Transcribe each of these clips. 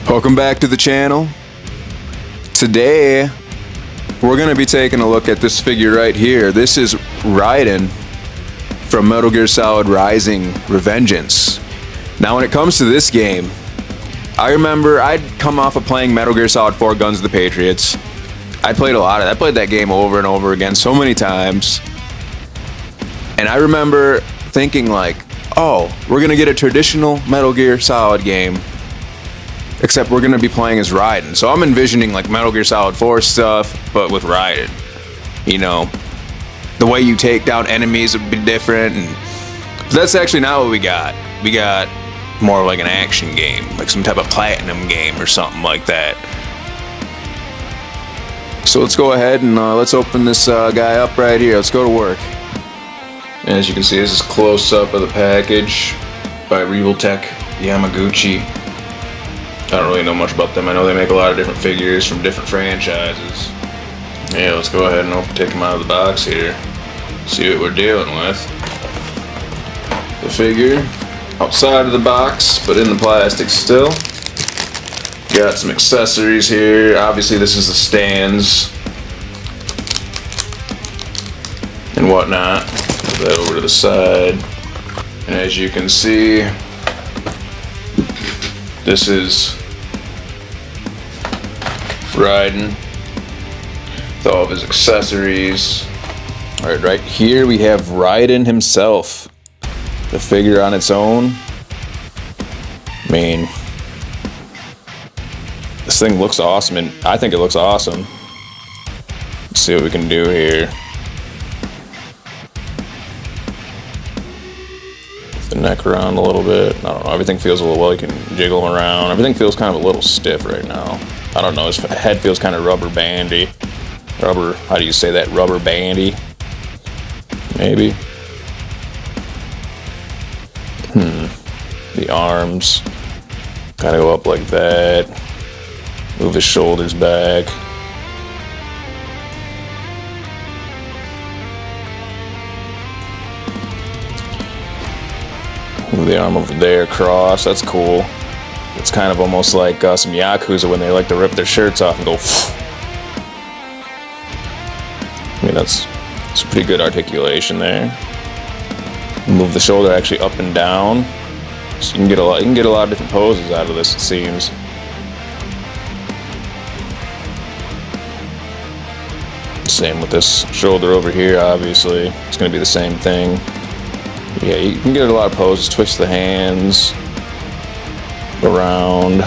Welcome back to the channel. Today, we're going to be taking a look at this figure right here. This is Raiden from Metal Gear Solid Rising: Revengeance. Now, when it comes to this game, I remember I'd come off of playing Metal Gear Solid 4 Guns of the Patriots. I played a lot of that. I played that game over and over again so many times. And I remember thinking like, oh, we're going to get a traditional Metal Gear Solid game, except we're going to be playing as Raiden. So I'm envisioning like Metal Gear Solid 4 stuff, but with Raiden. You know, the way you take down enemies would be different. And that's actually not what we got. We got more like an action game, like some type of platinum game or something like that. So let's go ahead and let's open this guy up right here. Let's go to work. And as you can see, this is close up of the package by Revoltech Yamaguchi. I don't really know much about them. I know they make a lot of different figures from different franchises. Yeah, let's go ahead and take them out of the box here. See what we're dealing with. The figure outside of the box, but in the plastic still. Got some accessories here. Obviously, this is the stands and whatnot. Put that over to the side. And as you can see, this is Raiden with all of his accessories. Alright, right here we have Raiden himself. The figure on its own. I mean, this thing looks awesome, and I think it looks awesome. Let's see what we can do here. The neck around a little bit. I don't know, everything feels a little, well, you can jiggle him around. Everything feels kind of a little stiff right now. I don't know, his head feels kind of rubber bandy. Rubber, how do you say that? Rubber bandy? Maybe. The arms kind of go up like that. Move his shoulders back. Move the arm over there, cross. That's cool. It's kind of almost like some Yakuza when they like to rip their shirts off and go. I mean, that's pretty good articulation there. Move the shoulder actually up and down, so you can get a lot of different poses out of this, it seems. Same with this shoulder over here, obviously. It's going to be the same thing. Yeah, you can get a lot of poses. Twist the hands around,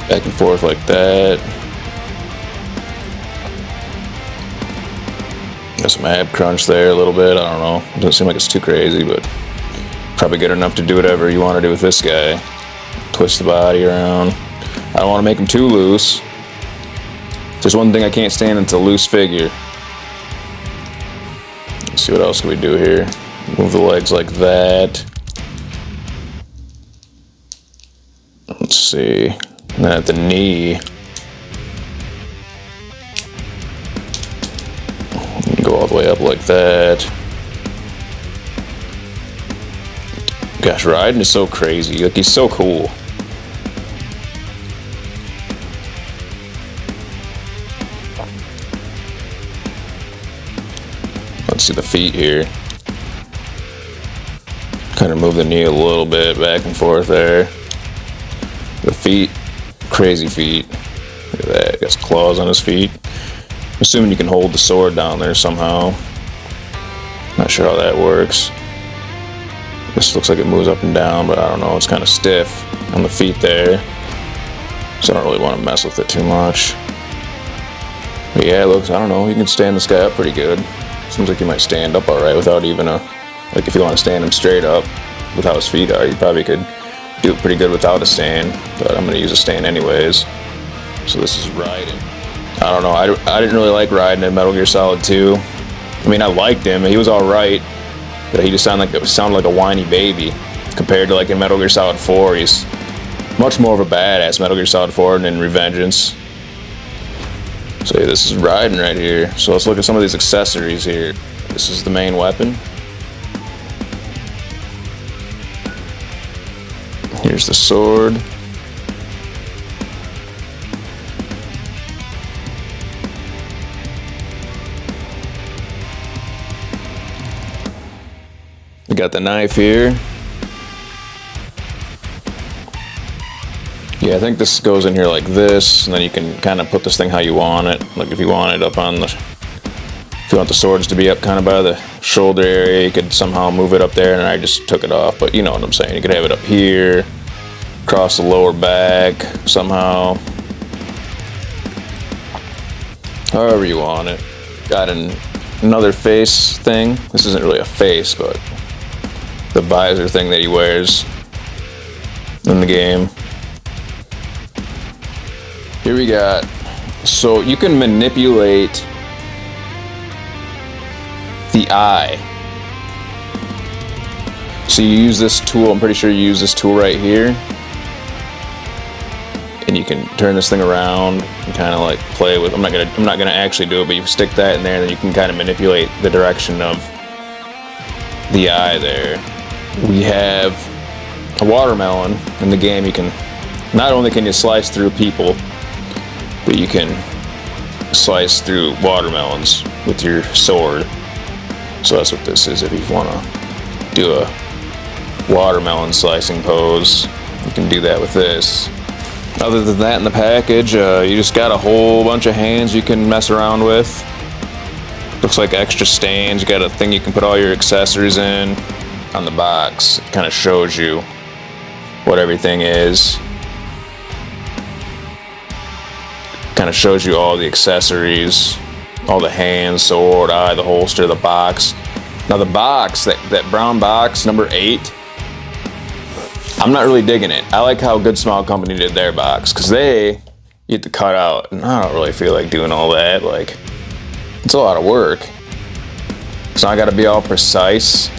back and forth like that. Got some ab crunch there a little bit. I don't know. It doesn't seem like it's too crazy, but probably good enough to do whatever you want to do with this guy. Twist the body around. I don't want to make him too loose. There's one thing I can't stand, it's a loose figure. Let's see what else can we do here. Move the legs like that. Let's see. And then at the knee, go all the way up like that. Gosh, Raiden is so crazy. Like, he's so cool. Let's see the feet here. Kind of move the knee a little bit back and forth there. The feet, crazy feet. Look at that, got claws on his feet. I'm assuming you can hold the sword down there somehow. Not sure how that works. This looks like it moves up and down, but I don't know. It's kind of stiff on the feet there, so I don't really want to mess with it too much. But yeah, it looks, I don't know, you can stand this guy up pretty good. Seems like he might stand up alright without even a, like if you want to stand him straight up with how his feet are, you probably could do it pretty good without a stand, but I'm going to use a stand anyways. So this is Raiden. I don't know, I didn't really like Raiden in Metal Gear Solid 2. I mean, I liked him, he was alright, but he just sounded like a whiny baby. Compared to like in Metal Gear Solid 4, he's much more of a badass. Metal Gear Solid 4 and in Revengeance. So yeah, this is Raiden right here. So let's look at some of these accessories here. This is the main weapon. Here's the sword. We got the knife here. Yeah, I think this goes in here like this, and then you can kind of put this thing how you want it. Like if you want it up on the, if you want the swords to be up kind of by the shoulder area, you could somehow move it up there, and I just took it off, but you know what I'm saying. You could have it up here, across the lower back, somehow. However you want it. Got another face thing. This isn't really a face, but the visor thing that he wears in the game. Here we got, so you can manipulate the eye. So you use this tool, I'm pretty sure you use this tool right here. And you can turn this thing around and kind of like play with, I'm not gonna actually do it, but you stick that in there and then you can kind of manipulate the direction of the eye there. We have a watermelon in the game. You can, not only can you slice through people, but you can slice through watermelons with your sword. So that's what this is. If you want to do a watermelon slicing pose, you can do that with this. Other than that in the package, you just got a whole bunch of hands you can mess around with. Looks like extra stands. You got a thing you can put all your accessories in. On the box, it kind of shows you what everything is. Kind of shows you all the accessories, all the hands, sword, eye, the holster, the box. Now the box, that brown box, number 8, I'm not really digging it. I like how Good Smile Company did their box, because you get to cut out, and I don't really feel like doing all that. Like, it's a lot of work. So I gotta be all precise.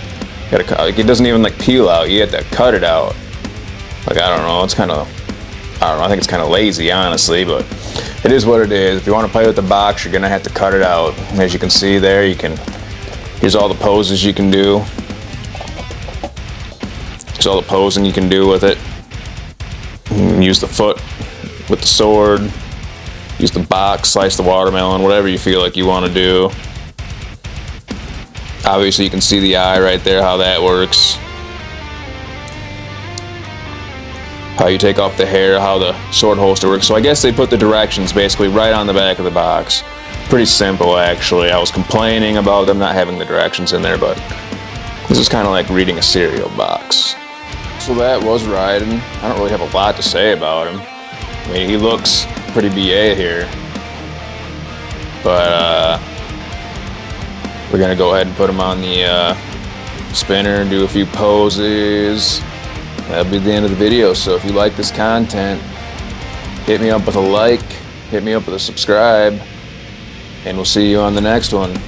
Like, it doesn't even like peel out, you have to cut it out. Like, I don't know, it's kind of, I don't know, I think it's kind of lazy, honestly, but it is what it is. If you want to play with the box, you're gonna have to cut it out. As you can see there, here's all the poses you can do. Here's all the posing you can do with it. You can use the foot with the sword, use the box, slice the watermelon, whatever you feel like you want to do. Obviously you can see the eye right there, how that works. How you take off the hair, how the sword holster works. So I guess they put the directions basically right on the back of the box. Pretty simple, actually. I was complaining about them not having the directions in there, but this is kind of like reading a cereal box. So that was Raiden. I don't really have a lot to say about him. I mean, he looks pretty BA here. But we're gonna go ahead and put him on the spinner and do a few poses. That'll be the end of the video. So if you like this content, hit me up with a like, hit me up with a subscribe, and we'll see you on the next one.